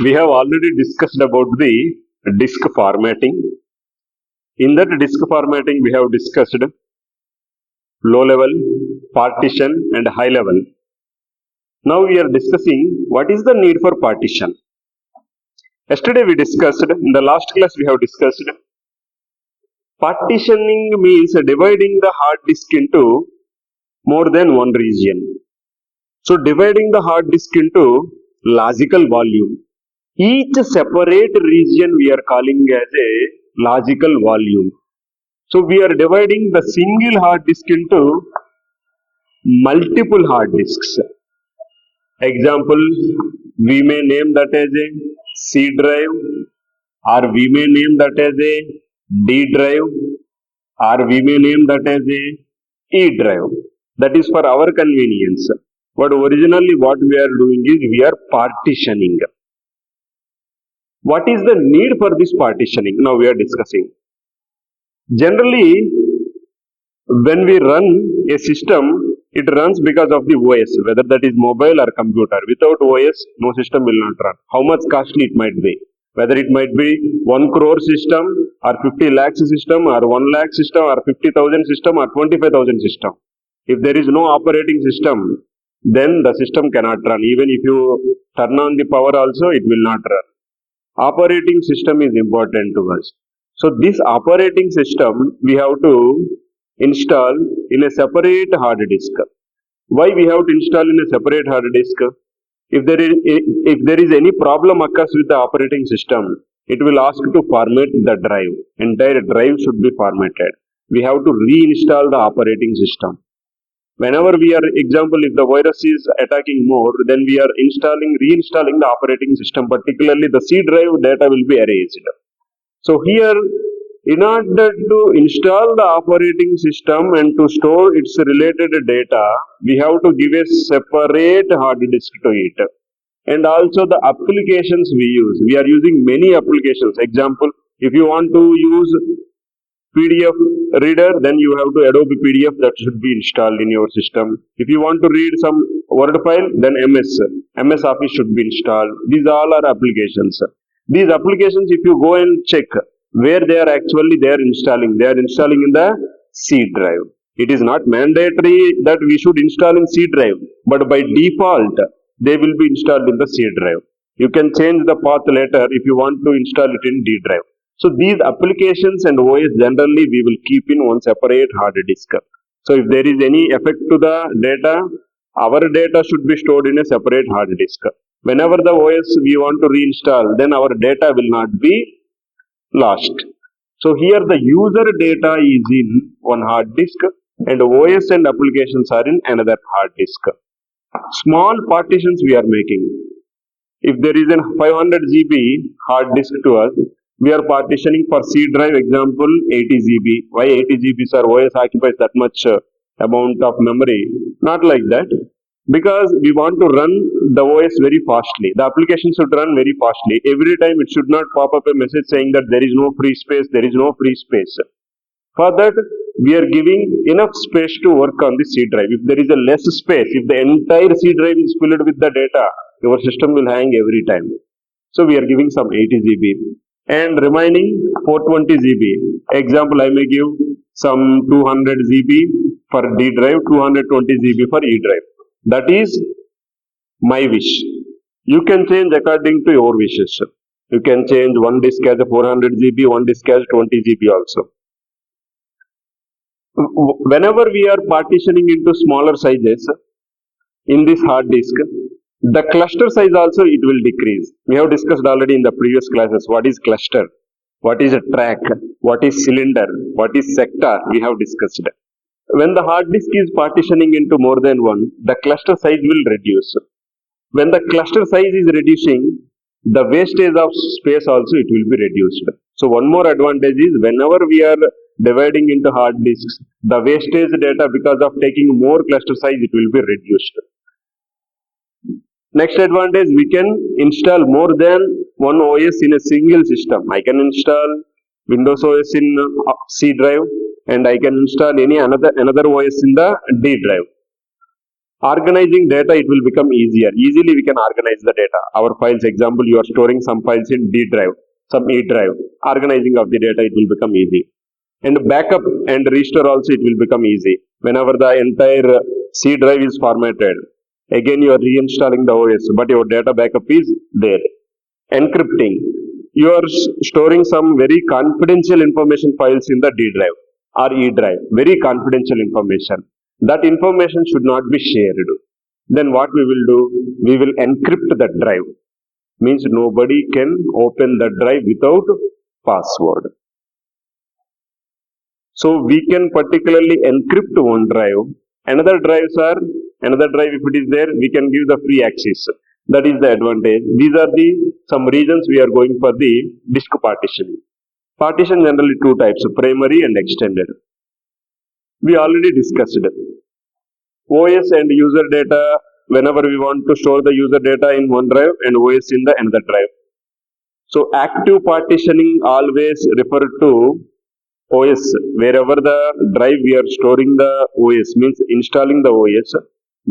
We have already discussed about the disk formatting. In that disk formatting, we have discussed low level, partition, and high level. Now we are discussing what is the need for partition. Yesterday we discussed, in the last class we have discussed, partitioning means dividing the hard disk into more than one region. So dividing the hard disk into logical volume. Each separate region we are calling as a logical volume. So we are dividing the single hard disk into multiple hard disks. Example, we may name that as a C drive, or we may name that as a D drive, or we may name that as a E drive. That is for our convenience. But originally what we are doing is we are partitioning. What is the need for this partitioning? Now we are discussing. Generally, when we run a system, it runs because of the OS, whether that is mobile or computer. Without OS, no system will not run. How much costly it might be. Whether it might be 1 crore system, or 50 lakhs system, or 1 lakh system, or 50,000 system, or 25,000 system. If there is no operating system, then the system cannot run. Even if you turn on the power also, it will not run. Operating system is important to us. So this operating system we have to install in a separate hard disk. Why we have to install in a separate hard disk? If there is any problem occurs with the operating system, it will ask to format the drive. Entire drive should be formatted. We have to reinstall the operating system. Whenever we are, example, if the virus is attacking more, then we are reinstalling the operating system, particularly the C drive data will be erased. So here, in order to install the operating system and to store its related data, we have to give a separate hard disk to it. And also the applications we use. We are using many applications. Example, if you want to use PDF reader, then you have to Adobe PDF that should be installed in your system. If you want to read some Word file, then MS Office should be installed. These all are applications. These applications, if you go and check where they are installing in the C drive. It is not mandatory that we should install in C drive, but by default, they will be installed in the C drive. You can change the path later if you want to install it in D drive. So these applications and OS generally we will keep in one separate hard disk. So if there is any effect to the data, our data should be stored in a separate hard disk. Whenever the OS we want to reinstall, then our data will not be lost. So here the user data is in one hard disk and OS and applications are in another hard disk. Small partitions we are making. If there is a 500 GB hard disk to us, we are partitioning for C drive, example 80 GB. Why 80 GB, sir? OS occupies that much amount of memory. Not like that. Because we want to run the OS very fastly. The application should run very fastly. Every time it should not pop up a message saying that there is no free space, there is no free space. For that, we are giving enough space to work on the C drive. If there is a less space, if the entire C drive is filled with the data, your system will hang every time. So we are giving some 80 GB. And remaining 420 GB. Example, I may give some 200 GB for D drive, 220 GB for E drive. That is my wish. You can change according to your wishes. You can change one disk as a 400 GB, one disk as 20 GB also. Whenever we are partitioning into smaller sizes in this hard disk, the cluster size also it will decrease. We have discussed already in the previous classes what is cluster, what is a track, what is cylinder, what is sector, we have discussed. When the hard disk is partitioning into more than one, the cluster size will reduce. When the cluster size is reducing, the wastage of space also it will be reduced. So one more advantage is whenever we are dividing into hard disks, the wastage data because of taking more cluster size it will be reduced. Next advantage, we can install more than one OS in a single system. I can install Windows OS in C drive and I can install any another OS in the D drive. Organizing data, it will become easier. Easily we can organize the data. Our files, example, you are storing some files in D drive, some E drive. Organizing of the data, it will become easy. And backup and restore also, it will become easy. Whenever the entire C drive is formatted, again you are reinstalling the OS, but your data backup is there. Encrypting, you are storing some very confidential information files in the D drive or E drive, very confidential information. That information should not be shared. Then what we will do? We will encrypt that drive. Means nobody can open that drive without password. So we can particularly encrypt one drive. Another drive if it is there, we can give the free access. That is the advantage. These are the some reasons we are going for the disk partitioning. Partition generally two types, primary and extended. We already discussed OS and user data. Whenever we want to store the user data in one drive and OS in the another drive. So active partitioning always refer to OS. Wherever the drive we are storing the OS, means installing the OS,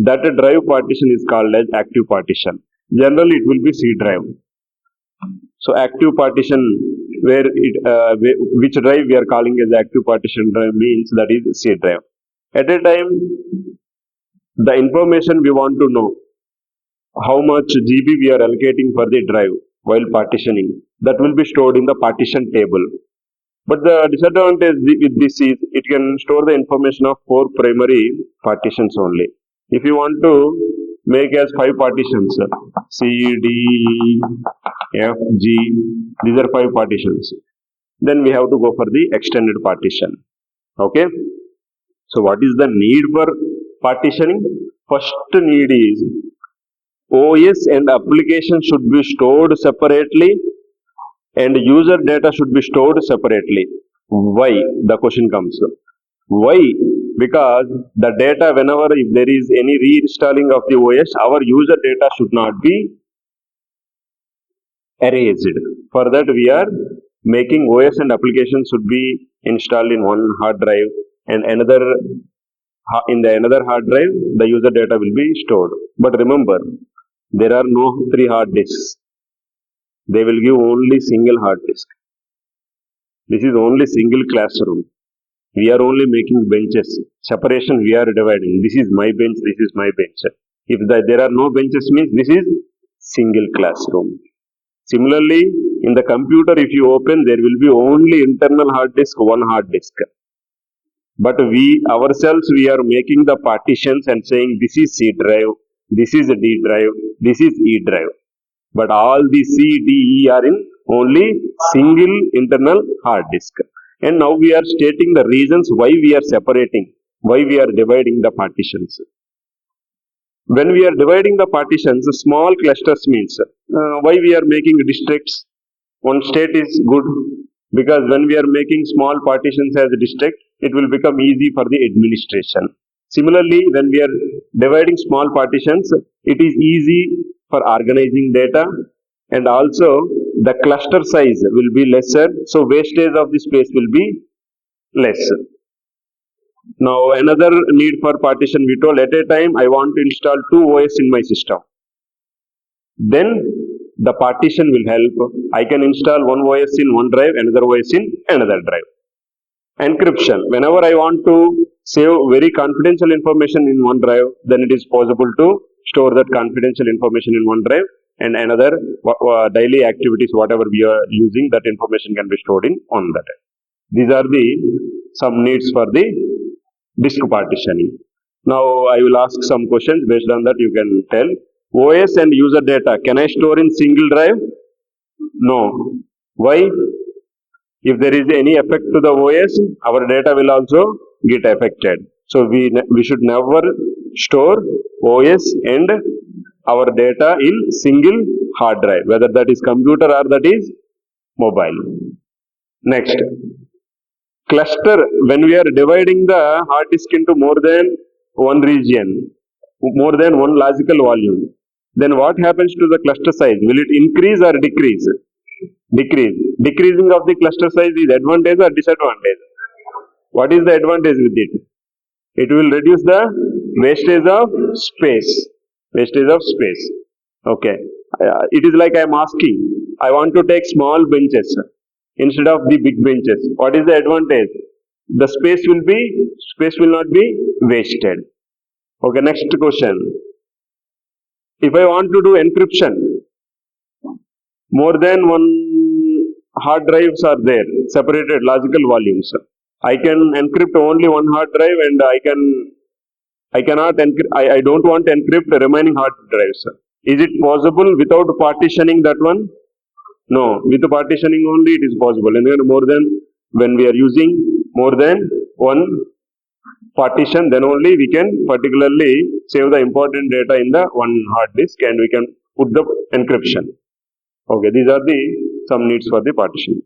that drive partition is called as active partition. Generally it will be C drive. So active partition, which drive we are calling as active partition drive, means that is C drive. At a time, the information we want to know, how much GB we are allocating for the drive while partitioning, that will be stored in the partition table. But the disadvantage with this is it can store the information of 4 primary partitions only. If you want to make as 5 partitions, C, D, E, F, G, these are 5 partitions, then we have to go for the extended partition. Okay. So what is the need for partitioning? First need is OS and application should be stored separately and user data should be stored separately. Why? The question comes. Why? Because the data, whenever if there is any reinstalling of the OS, our user data should not be erased. For that we are making OS and application should be installed in one hard drive and another in the another hard drive the user data will be stored. But remember, there are no 3 hard disks. They will give only single hard disk. This is only single classroom. We are only making benches. Separation we are dividing. This is my bench, this is my bench. If there are no benches, means this is single classroom. Similarly, in the computer, if you open, there will be only internal hard disk, one hard disk. But we ourselves, we are making the partitions and saying this is C drive, this is D drive, this is E drive. But all the C, D, E are in only single internal hard disk. And now we are stating the reasons why we are separating, why we are dividing the partitions. When we are dividing the partitions, small clusters means, why we are making districts? One state is good, because when we are making small partitions as a district, it will become easy for the administration. Similarly, when we are dividing small partitions, it is easy for organizing data, and also the cluster size will be lesser, so wastage of the space will be less. Now another need for partition, we told at a time I want to install 2 OS in my system. Then the partition will help. I can install one OS in one drive, another OS in another drive. Encryption, whenever I want to save very confidential information in one drive, then it is possible to store that confidential information in one drive, and another daily activities, whatever we are using, that information can be stored in on that. These are the some needs for the disk partitioning. Now I will ask some questions. Based on that you can tell. OS and user data, can I store in single drive? No. Why? If there is any effect to the OS, our data will also get affected. So we should never store OS and our data in single hard drive, whether that is computer or that is mobile. Next, cluster, when we are dividing the hard disk into more than one region, more than one logical volume, then what happens to the cluster size? Will it increase or decrease? Decrease. Decreasing of the cluster size is advantage or disadvantage? What is the advantage with it? It will reduce the Wastage of space. Wastage of space. Okay. It is like I am asking, I want to take small benches instead of the big benches. What is the advantage? The space will not be wasted. Okay, next question. If I want to do encryption, more than one hard drives are there, separated logical volumes. I can encrypt only one hard drive, and I cannot encrypt, I don't want to encrypt the remaining hard drives. Is it possible without partitioning that one? No, with the partitioning only it is possible. And then when we are using more than one partition, then only we can particularly save the important data in the one hard disk, and we can put the encryption. Okay, these are the some needs for the partition.